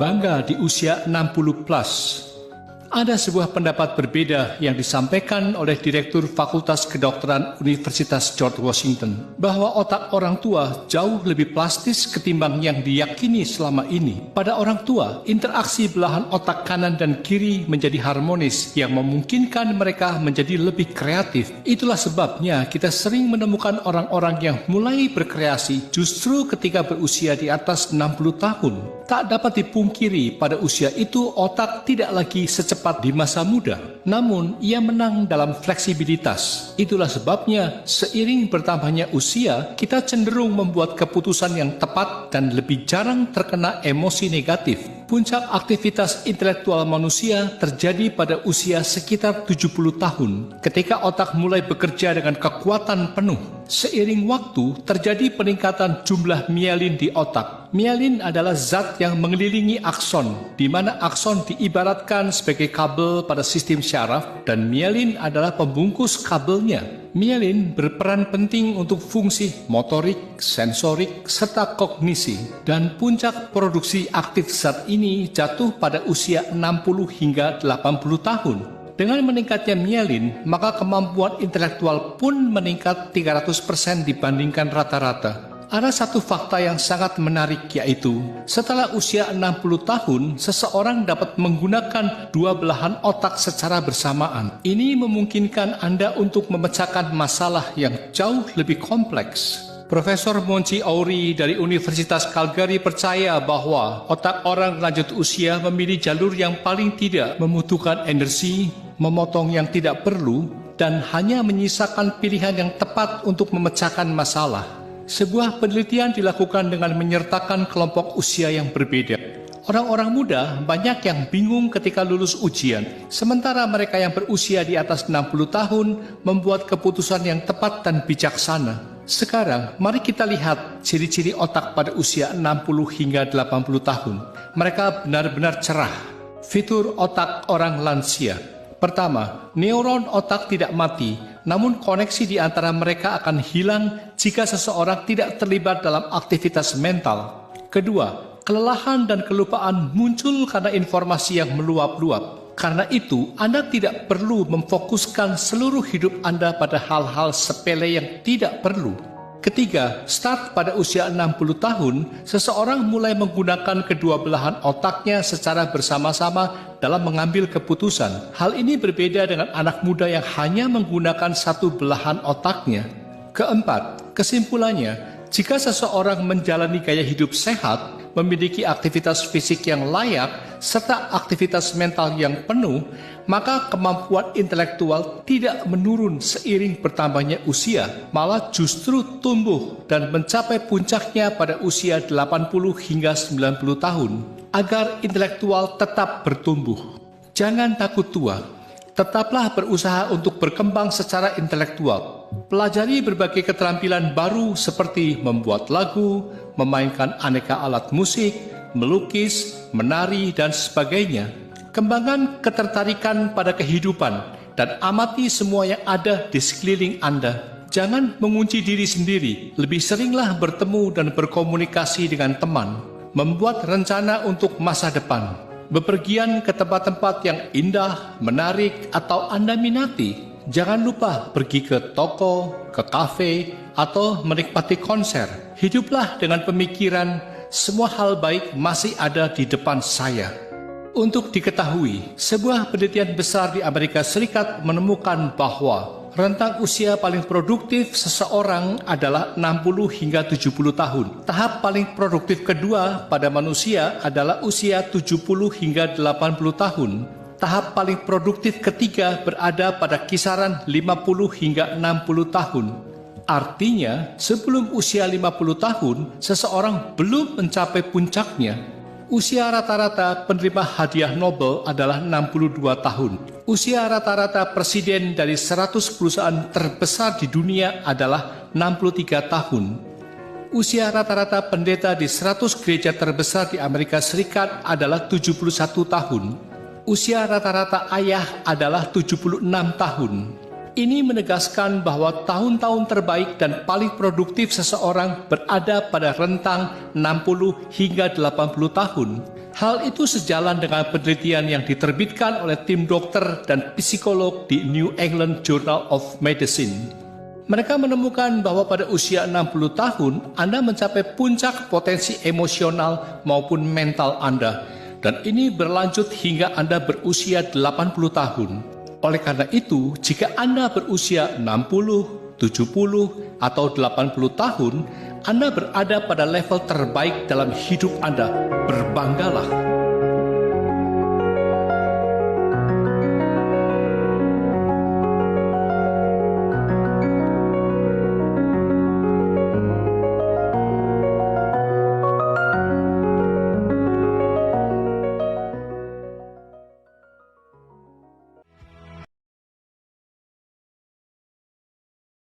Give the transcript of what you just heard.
Bangga di usia 60 plus. Ada sebuah pendapat berbeda yang disampaikan oleh Direktur Fakultas Kedokteran Universitas George Washington bahwa otak orang tua jauh lebih plastis ketimbang yang diyakini selama ini. Pada orang tua, interaksi belahan otak kanan dan kiri menjadi harmonis yang memungkinkan mereka menjadi lebih kreatif. Itulah sebabnya kita sering menemukan orang-orang yang mulai berkreasi justru ketika berusia di atas 60 tahun. Tak dapat dipungkiri pada usia itu otak tidak lagi secepat di masa muda. Namun ia menang dalam fleksibilitas. Itulah sebabnya seiring bertambahnya usia, kita cenderung membuat keputusan yang tepat dan lebih jarang terkena emosi negatif. Puncak aktivitas intelektual manusia terjadi pada usia sekitar 70 tahun, ketika otak mulai bekerja dengan kekuatan penuh. Seiring waktu, terjadi peningkatan jumlah mielin di otak. Mielin adalah zat yang mengelilingi akson, di mana akson diibaratkan sebagai kabel pada sistem syaraf, dan mielin adalah pembungkus kabelnya. Mielin berperan penting untuk fungsi motorik, sensorik, serta kognisi. Dan puncak produksi aktif zat ini jatuh pada usia 60 hingga 80 tahun. Dengan meningkatnya mielin, maka kemampuan intelektual pun meningkat 300% dibandingkan rata-rata. Ada satu fakta yang sangat menarik, yaitu setelah usia 60 tahun, seseorang dapat menggunakan dua belahan otak secara bersamaan. Ini memungkinkan Anda untuk memecahkan masalah yang jauh lebih kompleks. Profesor Monty Oury dari Universitas Calgary percaya bahwa otak orang lanjut usia memilih jalur yang paling tidak membutuhkan energi, memotong yang tidak perlu, dan hanya menyisakan pilihan yang tepat untuk memecahkan masalah. Sebuah penelitian dilakukan dengan menyertakan kelompok usia yang berbeda. Orang-orang muda banyak yang bingung ketika lulus ujian, sementara mereka yang berusia di atas 60 tahun membuat keputusan yang tepat dan bijaksana. Sekarang, mari kita lihat ciri-ciri otak pada usia 60 hingga 80 tahun. Mereka benar-benar cerah. Fitur otak orang lansia. Pertama, neuron otak tidak mati, namun koneksi di antara mereka akan hilang jika seseorang tidak terlibat dalam aktivitas mental. Kedua, kelelahan dan kelupaan muncul karena informasi yang meluap-luap. Karena itu, Anda tidak perlu memfokuskan seluruh hidup Anda pada hal-hal sepele yang tidak perlu. Ketiga, start pada usia 60 tahun, seseorang mulai menggunakan kedua belahan otaknya secara bersama-sama dalam mengambil keputusan. Hal ini berbeda dengan anak muda yang hanya menggunakan satu belahan otaknya. Keempat, kesimpulannya, jika seseorang menjalani gaya hidup sehat, memiliki aktivitas fisik yang layak, serta aktivitas mental yang penuh, maka kemampuan intelektual tidak menurun seiring bertambahnya usia, malah justru tumbuh dan mencapai puncaknya pada usia 80 hingga 90 tahun. Agar intelektual tetap bertumbuh, jangan takut tua. Tetaplah berusaha untuk berkembang secara intelektual. Pelajari berbagai keterampilan baru seperti membuat lagu, memainkan aneka alat musik, melukis, menari, dan sebagainya. Kembangkan ketertarikan pada kehidupan dan amati semua yang ada di sekeliling Anda. Jangan mengunci diri sendiri, lebih seringlah bertemu dan berkomunikasi dengan teman. Membuat rencana untuk masa depan. Bepergian ke tempat-tempat yang indah, menarik, atau Anda minati. Jangan lupa pergi ke toko, ke kafe, atau menikmati konser. Hiduplah dengan pemikiran, semua hal baik masih ada di depan saya. Untuk diketahui, sebuah penelitian besar di Amerika Serikat menemukan bahwa rentang usia paling produktif seseorang adalah 60 hingga 70 tahun. Tahap paling produktif kedua pada manusia adalah usia 70 hingga 80 tahun. Tahap paling produktif ketiga berada pada kisaran 50 hingga 60 tahun. Artinya, sebelum usia 50 tahun, seseorang belum mencapai puncaknya. Usia rata-rata penerima hadiah Nobel adalah 62 tahun. Usia rata-rata presiden dari 100 perusahaan terbesar di dunia adalah 63 tahun. Usia rata-rata pendeta di 100 gereja terbesar di Amerika Serikat adalah 71 tahun. Usia rata-rata ayah adalah 76 tahun. Ini menegaskan bahwa tahun-tahun terbaik dan paling produktif seseorang berada pada rentang 60 hingga 80 tahun. Hal itu sejalan dengan penelitian yang diterbitkan oleh tim dokter dan psikolog di New England Journal of Medicine. Mereka menemukan bahwa pada usia 60 tahun, Anda mencapai puncak potensi emosional maupun mental Anda, dan ini berlanjut hingga Anda berusia 80 tahun. Oleh karena itu, jika Anda berusia 60, 70, atau 80 tahun, Anda berada pada level terbaik dalam hidup Anda. Berbanggalah.